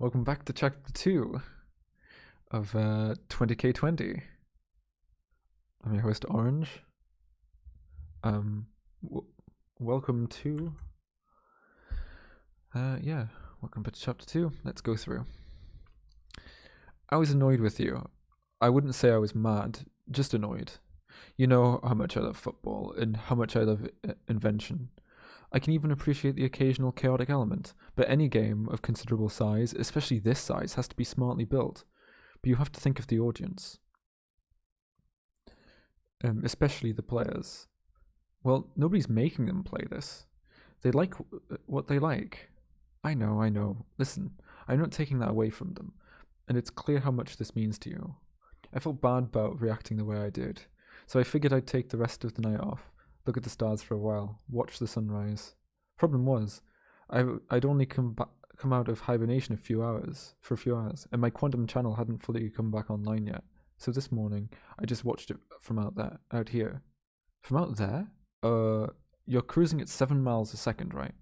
Welcome back to chapter 2 of 20K20. I'm your host, Orange. Um, w- welcome to, welcome to chapter 2. Let's go through. I was annoyed with you. I wouldn't say I was mad, just annoyed. You know how much I love football and how much I love invention. I can even appreciate the occasional chaotic element, but any game of considerable size, especially this size, has to be smartly built. But you have to think of the audience, especially the players. Well, nobody's making them play this. They like what they like. I know. Listen, I'm not taking that away from them, and it's clear how much this means to you. I felt bad about reacting the way I did, so I figured I'd take the rest of the night off, look at the stars for a while, watch the sunrise. Problem was, I'd only come out of hibernation for a few hours, and my quantum channel hadn't fully come back online yet. So this morning, I just watched it from out here. From out there? You're cruising at 7 miles a second, right?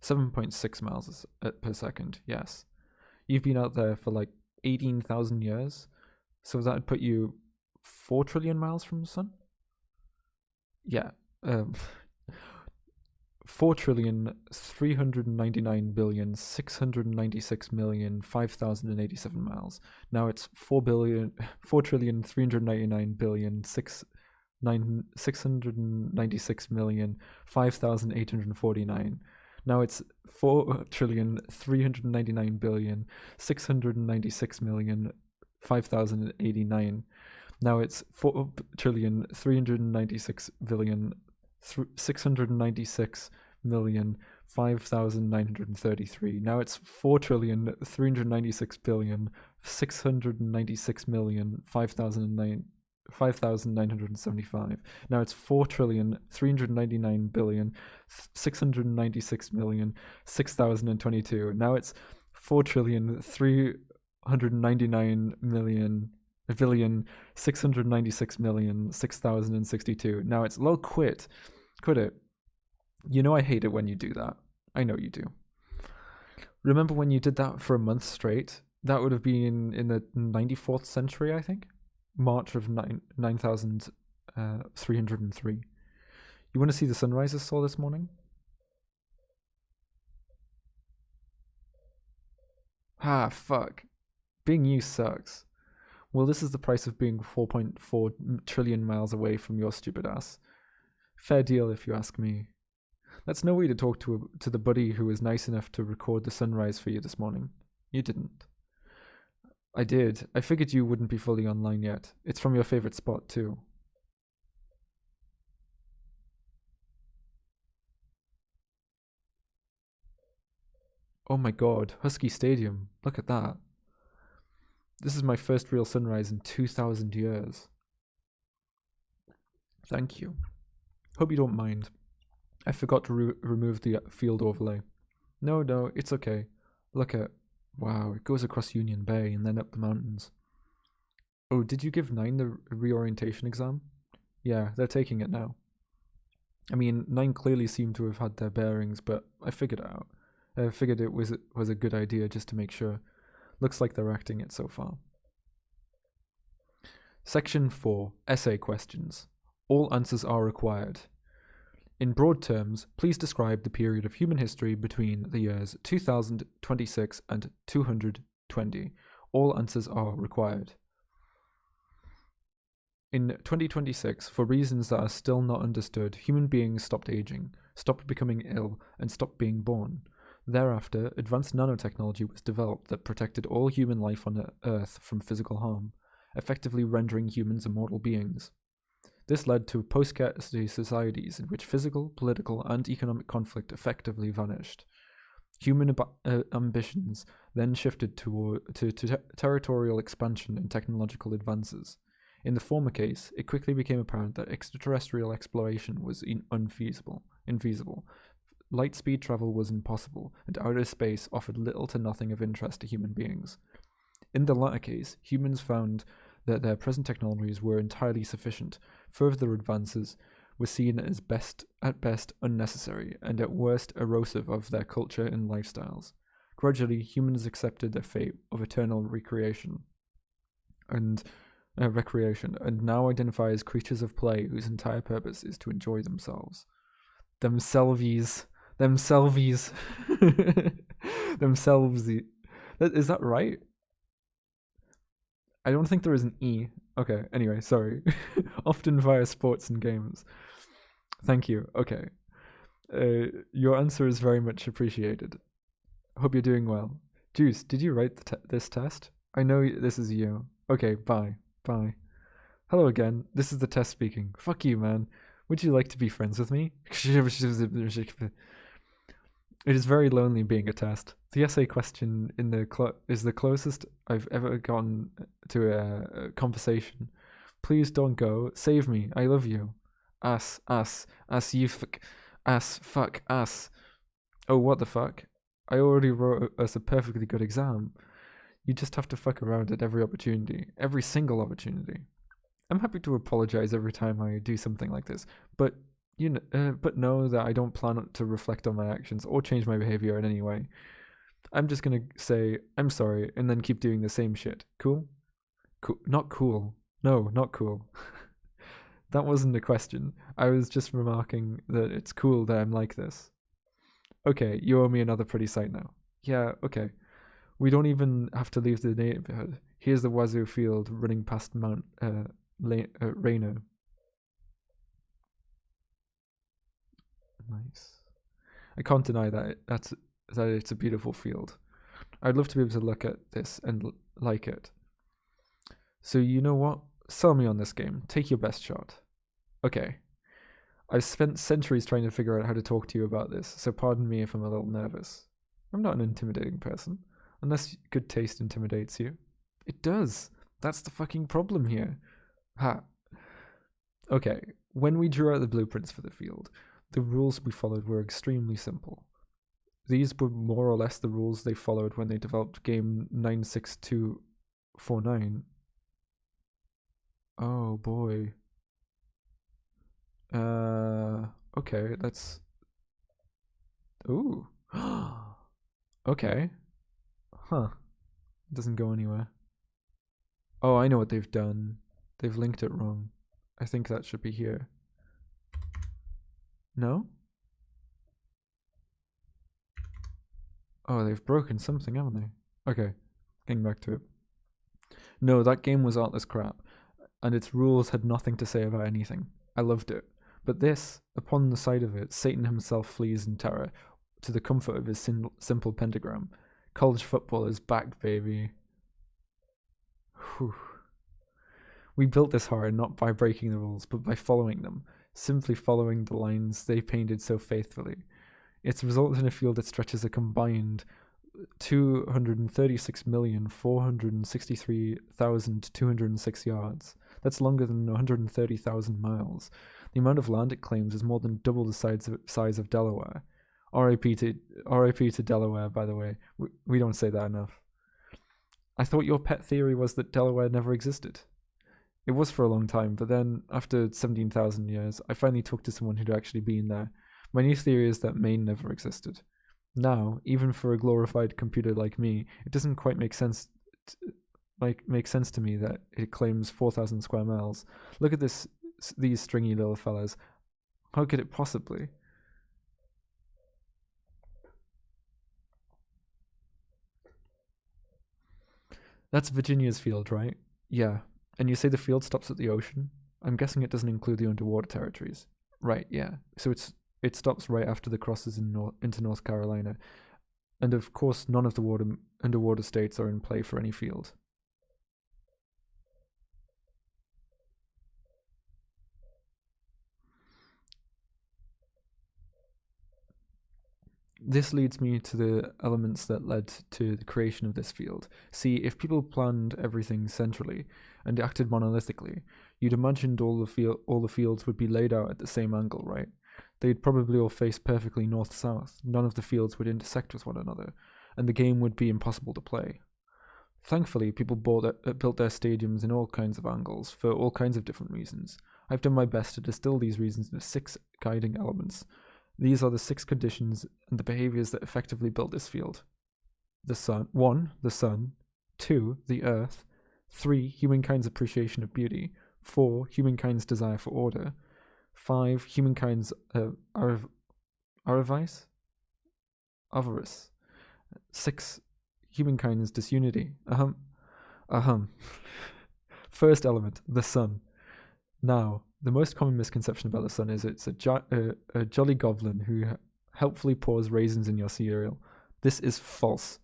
7.6 miles per second, yes. You've been out there for like 18,000 years, so that would put you 4 trillion miles from the sun? Yeah. Um, 4,399,696,005,087 miles. Now it's 4,399,696,005,849. Now it's 4,399,696,005,089. Now it's 4,396,696,005,933. Now it's 4,396,696,005,975. Now it's 4,399,696,006,022. Now it's 4,399,696,006,062. Now it's low. Quit it. You know I hate it when you do that. I know you do. Remember when you did that for a month straight? That would have been in the 94th century, I think. March of 9,303. You want to see the sunrise I saw this morning? Ah, fuck. Being you sucks. Well, this is the price of being 4.4 trillion miles away from your stupid ass. Fair deal, if you ask me. That's no way to talk to the buddy who was nice enough to record the sunrise for you this morning. You didn't. I did. I figured you wouldn't be fully online yet. It's from your favorite spot, too. Oh my god, Husky Stadium. Look at that. This is my first real sunrise in 2,000 years. Thank you. Hope you don't mind. I forgot to remove the field overlay. No, it's okay. Look at... Wow, it goes across Union Bay and then up the mountains. Oh, did you give 9 the reorientation exam? Yeah, they're taking it now. I mean, 9 clearly seem to have had their bearings, but I figured it out. I figured it was a good idea just to make sure. Looks like they're acting it so far. Section 4. Essay questions. All answers are required. In broad terms, please describe the period of human history between the years 2026 and 220. All answers are required. In 2026, for reasons that are still not understood, human beings stopped aging, stopped becoming ill, and stopped being born. Thereafter, advanced nanotechnology was developed that protected all human life on Earth from physical harm, effectively rendering humans immortal beings. This led to post-scarcity societies in which physical, political, and economic conflict effectively vanished. Human ambitions then shifted to territorial expansion and technological advances. In the former case, it quickly became apparent that extraterrestrial exploration was infeasible. Light speed travel was impossible, and outer space offered little to nothing of interest to human beings. In the latter case, humans found that their present technologies were entirely sufficient. Further advances were seen as at best unnecessary and at worst erosive of their culture and lifestyles. Gradually, humans accepted their fate of eternal recreation and recreation, and now identify as creatures of play whose entire purpose is to enjoy themselves. Themselvies. Themselvies. Themselves. Is that right? I don't think there is an E. Okay, anyway, sorry. Often via sports and games. Thank you. Okay. Your answer is very much appreciated. Hope you're doing well. Juice, did you write this test? I know this is you. Okay, bye. Bye. Hello again. This is the test speaking. Fuck you, man. Would you like to be friends with me? It is very lonely being a test. The essay question in the is the closest I've ever gotten to a conversation. Please don't go. Save me. I love you. Ass, you fuck, ass. Oh, what the fuck? I already wrote us a perfectly good exam. You just have to fuck around at every opportunity. Every single opportunity. I'm happy to apologize every time I do something like this, but but know that I don't plan to reflect on my actions or change my behavior in any way. I'm just gonna say, I'm sorry, and then keep doing the same shit. Cool? Not cool. No, not cool. That wasn't a question. I was just remarking that it's cool that I'm like this. Okay, you owe me another pretty sight now. Yeah, okay. We don't even have to leave the neighborhood. Here's the Wazoo field running past Mount Rainer. Nice. I can't deny that it's a beautiful field. I'd love to be able to look at this and like it. So you know what? Sell me on this game. Take your best shot. Okay. I've spent centuries trying to figure out how to talk to you about this, so pardon me if I'm a little nervous. I'm not an intimidating person, unless good taste intimidates you. It does. That's the fucking problem here. Ha. Okay, when we drew out the blueprints for the field, the rules we followed were extremely simple. These were more or less the rules they followed when they developed game 96249. Oh boy. Okay, that's... Ooh. Okay. Huh. Doesn't go anywhere. Oh, I know what they've done. They've linked it wrong. I think that should be here. No? Oh, they've broken something, haven't they? Okay, getting back to it. No, that game was artless crap, and its rules had nothing to say about anything. I loved it. But this, upon the sight of it, Satan himself flees in terror, to the comfort of his simple pentagram. College football is back, baby. Whew. We built this horror not by breaking the rules, but by following them, simply following the lines they painted so faithfully. It's resulted in a field that stretches a combined 236,463,206 yards. That's longer than 130,000 miles. The amount of land it claims is more than double the size of Delaware. R.I.P. to Delaware, by the way. We don't say that enough. I thought your pet theory was that Delaware never existed. It was for a long time, but then, after 17,000 years, I finally talked to someone who'd actually been there. My new theory is that Maine never existed. Now, even for a glorified computer like me, it doesn't quite make sense to me that it claims 4,000 square miles. Look at these stringy little fellas. How could it possibly? That's Virginia's field, right? Yeah. And you say the field stops at the ocean? I'm guessing it doesn't include the underwater territories. Right, yeah. So it stops right after the crosses into North Carolina. And of course, none of the underwater states are in play for any field. This leads me to the elements that led to the creation of this field. See, if people planned everything centrally and acted monolithically, you'd imagined all the fields would be laid out at the same angle, right? They'd probably all face perfectly north-south. None of the fields would intersect with one another, and the game would be impossible to play. Thankfully, people built their stadiums in all kinds of angles for all kinds of different reasons. I've done my best to distill these reasons into 6 guiding elements. These are the 6 conditions and the behaviors that effectively built this field. the sun. 1. The sun. 2. The earth. 3. Humankind's appreciation of beauty. 4. Humankind's desire for order. 5. Humankind's avarice. 6. Humankind's disunity. First element, the sun. Now, the most common misconception about the sun is it's a jolly goblin who helpfully pours raisins in your cereal. This is false.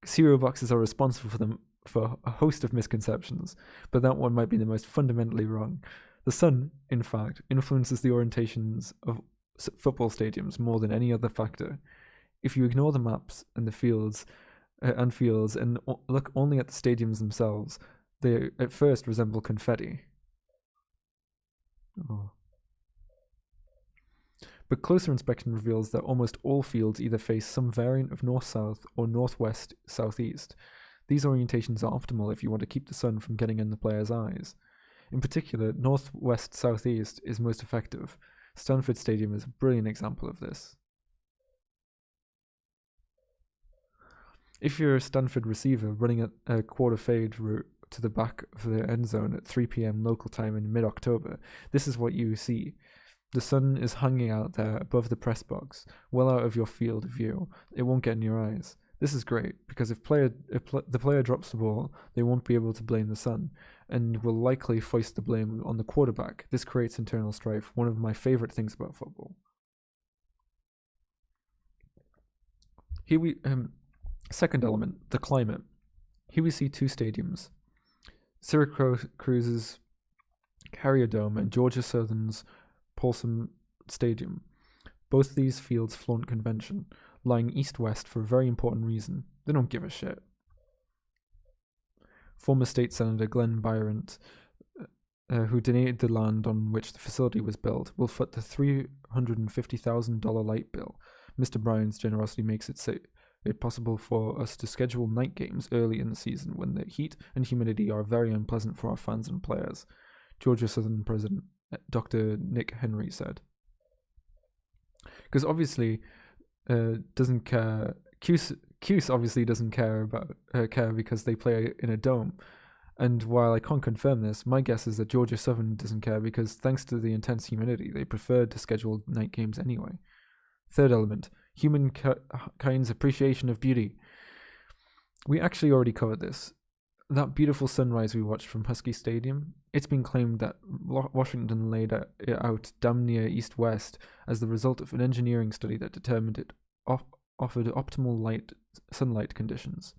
Cereal boxes are responsible for a host of misconceptions, but that one might be the most fundamentally wrong. The sun, in fact, influences the orientations of football stadiums more than any other factor. If you ignore the maps and the fields and look only at the stadiums themselves, they at first resemble confetti. Oh. But closer inspection reveals that almost all fields either face some variant of north-south or northwest-southeast. These orientations are optimal if you want to keep the sun from getting in the player's eyes. In particular, northwest-southeast is most effective. Stanford Stadium is a brilliant example of this. If you're a Stanford receiver running a quarter fade route to the back of the end zone at 3 p.m. local time in mid-October, this is what you see. The sun is hanging out there above the press box, well out of your field of view. It won't get in your eyes. This is great, because if the player drops the ball, they won't be able to blame the sun, and will likely foist the blame on the quarterback. This creates internal strife, one of my favorite things about football. Here we... Second element, the climate. Here we see two stadiums. Syracuse's Carrier Dome and Georgia Southern's Paulson Stadium. Both these fields flaunt convention, lying east-west for a very important reason. They don't give a shit. Former State Senator Glenn Bryant, who donated the land on which the facility was built, will foot the $350,000 light bill. Mr. Bryant's generosity makes it possible for us to schedule night games early in the season when the heat and humidity are very unpleasant for our fans and players, Georgia Southern President Dr. Nick Henry said. Because obviously doesn't care. Cuse obviously doesn't care because they play in a dome. And while I can't confirm this, my guess is that Georgia Southern doesn't care because thanks to the intense humidity, they preferred to schedule night games anyway. Third element, humankind's appreciation of beauty. We actually already covered this. That beautiful sunrise we watched from Husky Stadium, it's been claimed that Washington laid it out damn near east-west as the result of an engineering study that determined it offered optimal sunlight conditions.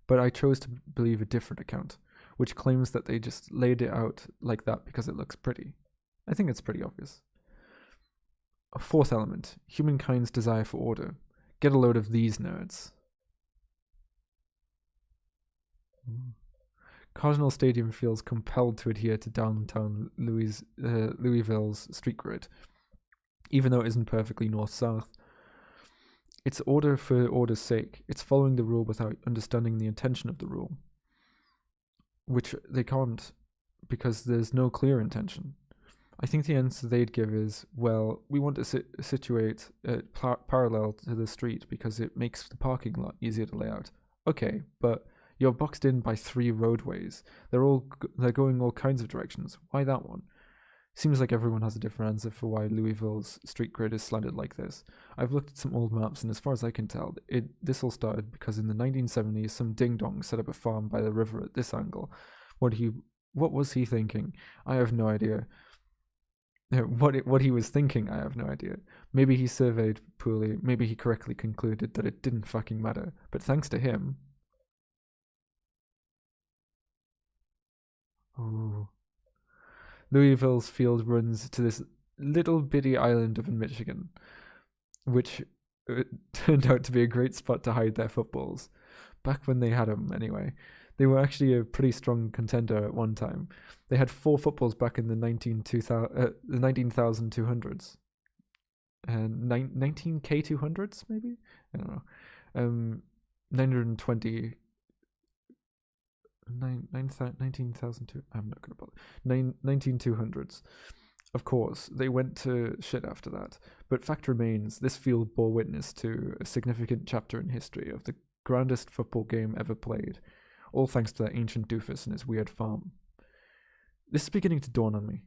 But I chose to believe a different account, which claims that they just laid it out like that because it looks pretty. I think it's pretty obvious. A fourth element, humankind's desire for order. Get a load of these nerds. Cardinal Stadium feels compelled to adhere to downtown Louisville's street grid, even though it isn't perfectly north-south. It's order for order's sake. It's following the rule without understanding the intention of the rule, which they can't because there's no clear intention. I think the answer they'd give is, well, we want to situate it parallel to the street because it makes the parking lot easier to lay out. Okay, but you're boxed in by 3 roadways. They're going all kinds of directions. Why that one? Seems like everyone has a different answer for why Louisville's street grid is slanted like this. I've looked at some old maps, and as far as I can tell, this all started because in the 1970s, some ding-dong set up a farm by the river at this angle. What was he thinking? I have no idea. What he was thinking, I have no idea. Maybe he surveyed poorly. Maybe he correctly concluded that it didn't fucking matter. But thanks to him... Oh. Louisville's field runs to this little bitty island of Michigan, which turned out to be a great spot to hide their footballs. Back when they had them, anyway. They were actually a pretty strong contender at one time. They had 4 footballs back in the 19,200s. 19K200s, maybe? I don't know. 920... 19,002. I'm not going to bother. 19,200s. Of course, they went to shit after that, but fact remains this field bore witness to a significant chapter in history of the grandest football game ever played, all thanks to that ancient doofus and his weird farm. This is beginning to dawn on me.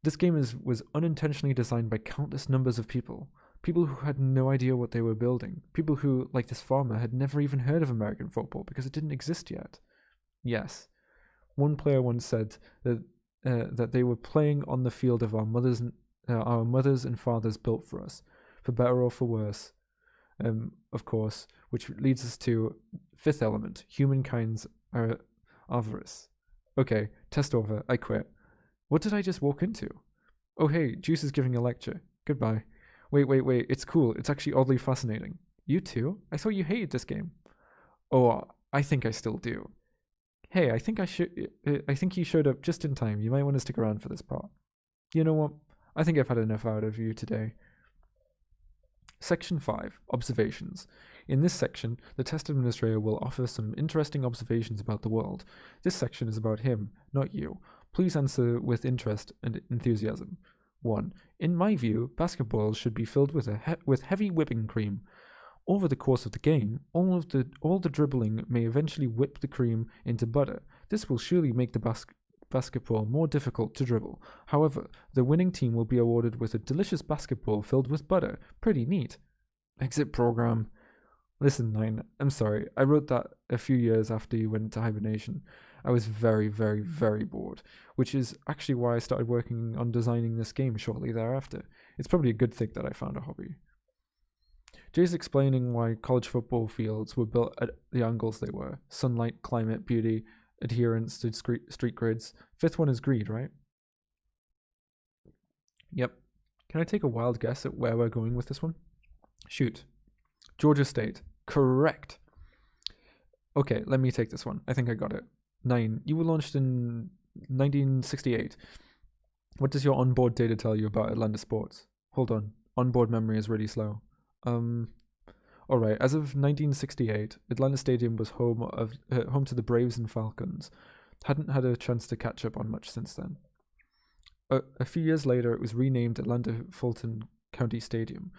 This game was unintentionally designed by countless numbers of people who had no idea what they were building, people who, like this farmer, had never even heard of American football because it didn't exist yet. Yes, one player once said that they were playing on the field of our mothers and fathers built for us, for better or for worse. Of course, which leads us to fifth element: humankind's avarice. Okay, test over. I quit. What did I just walk into? Oh hey, Juice is giving a lecture. Goodbye. Wait. It's cool. It's actually oddly fascinating. You too? I thought you hated this game. Oh, I think I still do. Hey, I think you showed up just in time. You might want to stick around for this part. You know what? I think I've had enough out of you today. Section 5. Observations. In this section, the test administrator will offer some interesting observations about the world. This section is about him, not you. Please answer with interest and enthusiasm. 1. In my view, basketballs should be filled with heavy whipping cream. Over the course of the game, all the dribbling may eventually whip the cream into butter. This will surely make the basketball more difficult to dribble. However, the winning team will be awarded with a delicious basketball filled with butter. Pretty neat. Exit program. Listen, 9, I'm sorry. I wrote that a few years after you went into hibernation. I was very, very, very bored, which is actually why I started working on designing this game shortly thereafter. It's probably a good thing that I found a hobby. Jay's explaining why college football fields were built at the angles they were: sunlight, climate, beauty, adherence to street grids. Fifth one is greed, right? Yep. Can I take a wild guess at where we're going with this one? Shoot. Georgia State. Correct. Okay, let me take this one. I think I got it. 9. You were launched in 1968. What does your onboard data tell you about Atlanta sports? Hold on. Onboard memory is really slow. Alright, as of 1968, Atlanta Stadium was home to the Braves and Falcons. Hadn't had a chance to catch up on much since then. A few years later, it was renamed Atlanta Fulton County Stadium.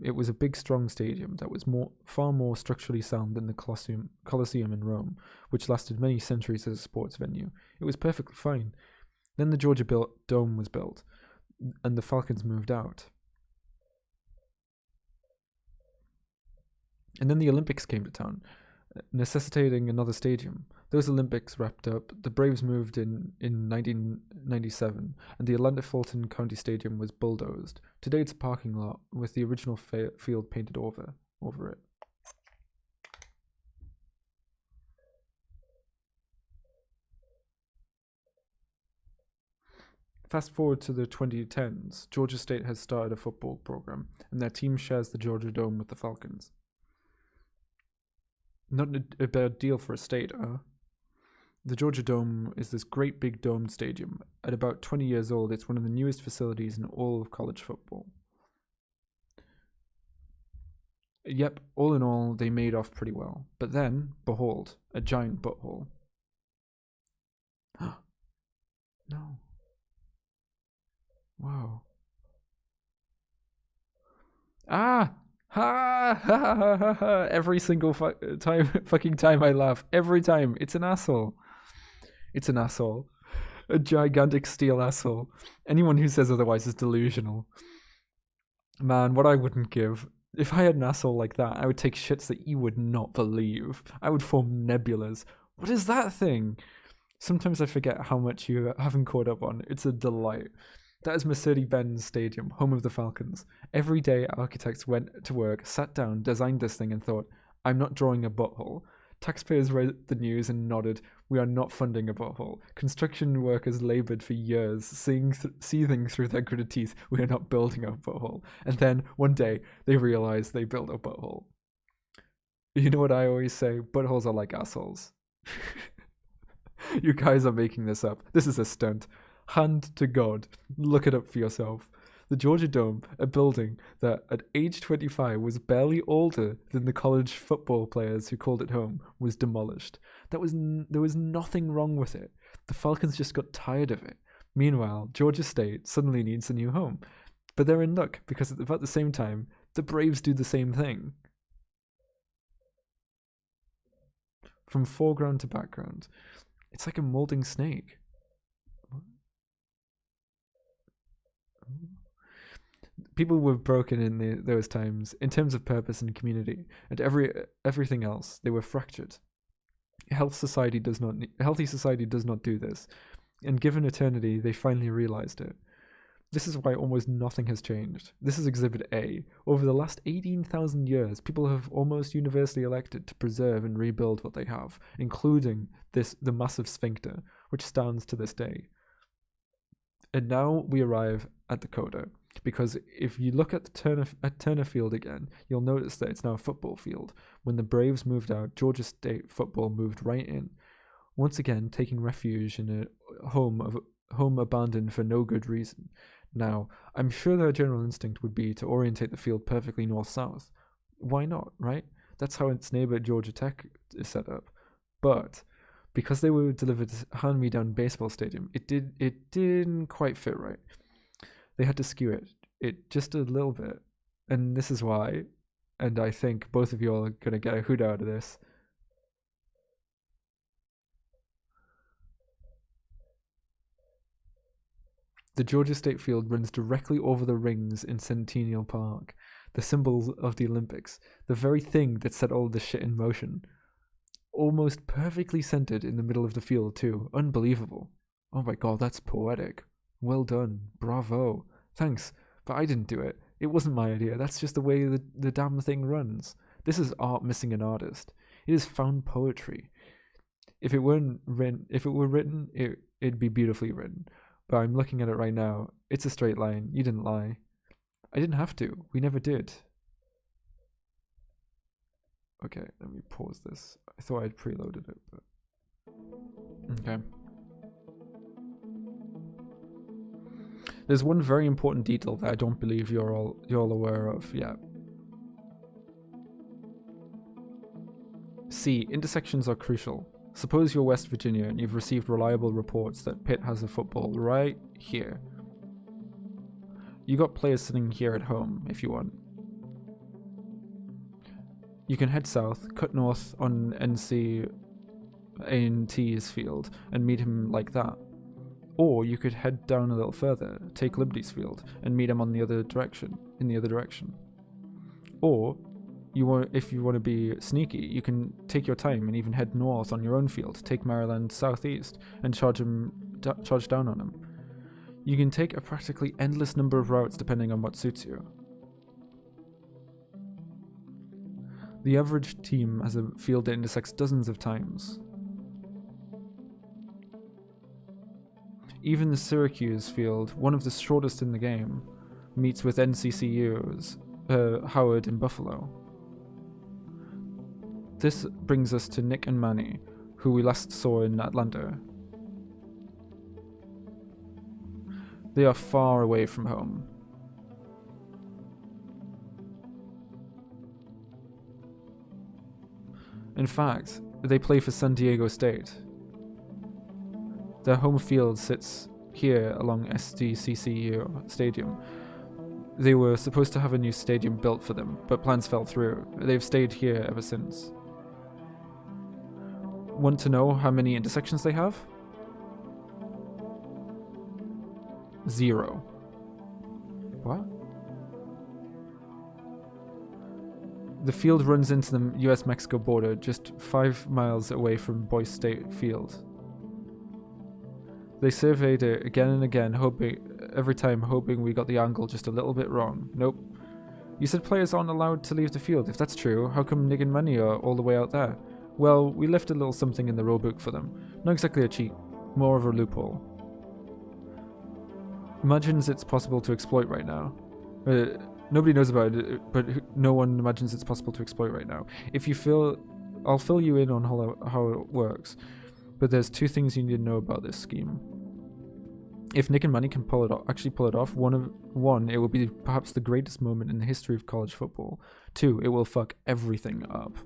It was a big, strong stadium that was far more structurally sound than the Colosseum in Rome, which lasted many centuries as a sports venue. It was perfectly fine. Then the Georgia Dome was built, and the Falcons moved out. And then the Olympics came to town, necessitating another stadium. Those Olympics wrapped up, the Braves moved in 1997, and the Atlanta Fulton County Stadium was bulldozed. Today it's a parking lot with the original field painted over it. Fast forward to the 2010s, Georgia State has started a football program, and their team shares the Georgia Dome with the Falcons. Not a bad deal for a state, huh? The Georgia Dome is this great big domed stadium. At about 20 years old, it's one of the newest facilities in all of college football. Yep, all in all, they made off pretty well. But then, behold, a giant butthole. No. Wow. Ah! Ha ha ha ha ha! Every single fucking time I laugh. Every time. It's an asshole. It's an asshole. A gigantic steel asshole. Anyone who says otherwise is delusional. Man, what I wouldn't give. If I had an asshole like that, I would take shits that you would not believe. I would form nebulas. What is that thing? Sometimes I forget how much you haven't caught up on. It's a delight. That is Mercedes-Benz Stadium, home of the Falcons. Every day, architects went to work, sat down, designed this thing, and thought, I'm not drawing a butthole. Taxpayers read the news and nodded, we are not funding a butthole. Construction workers labored for years, seething through their gritted teeth, we are not building a butthole. And then, one day, they realized they built a butthole. You know what I always say? Buttholes are like assholes. You guys are making this up. This is a stunt. Hand to God. Look it up for yourself. The Georgia Dome, a building that at age 25 was barely older than the college football players who called it home, was demolished. There was nothing wrong with it. The Falcons just got tired of it. Meanwhile, Georgia State suddenly needs a new home. But they're in luck because at about the same time, the Braves do the same thing. From foreground to background. It's like a molding snake. People were broken in those times in terms of purpose and community, and everything else. They were fractured. Healthy society does not do this, and given eternity, they finally realized it. This is why almost nothing has changed. This is Exhibit A. Over the last 18,000 years, people have almost universally elected to preserve and rebuild what they have, including the massive sphincter, which stands to this day. And now we arrive at the coda, because if you look at Turner Field again, you'll notice that it's now a football field. When the Braves moved out, Georgia State football moved right in, once again taking refuge in a home abandoned for no good reason. Now, I'm sure their general instinct would be to orientate the field perfectly north-south. Why not, right? That's how its neighbor Georgia Tech is set up. But because they were delivered a hand-me-down baseball stadium, it didn't quite fit right. They had to skew it just a little bit. And this is why, and I think both of you all are going to get a hoot out of this. The Georgia State field runs directly over the rings in Centennial Park, the symbol of the Olympics, the very thing that set all this shit in motion. Almost perfectly centered in the middle of the field, too. Unbelievable. Oh my god, that's poetic. Well done. Bravo. Thanks. But I didn't do it. It wasn't my idea. That's just the way the damn thing runs. This is art missing an artist. It is found poetry. If it were written, it'd be beautifully written. But I'm looking at it right now. It's a straight line. You didn't lie. I didn't have to. We never did. Okay, let me pause this. I thought I'd preloaded it, but... Okay. There's one very important detail that I don't believe you're all aware of yet. C. Intersections are crucial. Suppose you're West Virginia and you've received reliable reports that Pitt has a football right here. You got players sitting here at home if you want. You can head south, cut north on NC A&T's field and meet him like that. Or you could head down a little further, take Liberty's field and meet him on the other direction, in the other direction. Or if you want to be sneaky, you can take your time and even head north on your own field, take Maryland southeast, and charge down on him. You can take a practically endless number of routes depending on what suits you. The average team has a field that intersects dozens of times. Even the Syracuse field, one of the shortest in the game, meets with NCCU's Howard and Buffalo. This brings us to Nick and Manny, who we last saw in Atlanta. They are far away from home. In fact, they play for San Diego State. Their home field sits here along SDCCU Stadium. They were supposed to have a new stadium built for them, but plans fell through. They've stayed here ever since. Want to know how many intersections they have? 0. What? The field runs into the US-Mexico border just 5 miles away from Boise State Field. They surveyed it again and again, every time hoping we got the angle just a little bit wrong. Nope. You said players aren't allowed to leave the field. If that's true, how come Nick and Manny are all the way out there? Well, we left a little something in the rulebook for them. Not exactly a cheat, more of a loophole. Imagines it's possible to exploit right now. Nobody knows about it, but no one imagines it's possible to exploit right now. I'll fill you in on how it works. But there's 2 things you need to know about this scheme. If Nick and Manny can actually pull it off, one, it will be perhaps the greatest moment in the history of college football. 2, it will fuck everything up.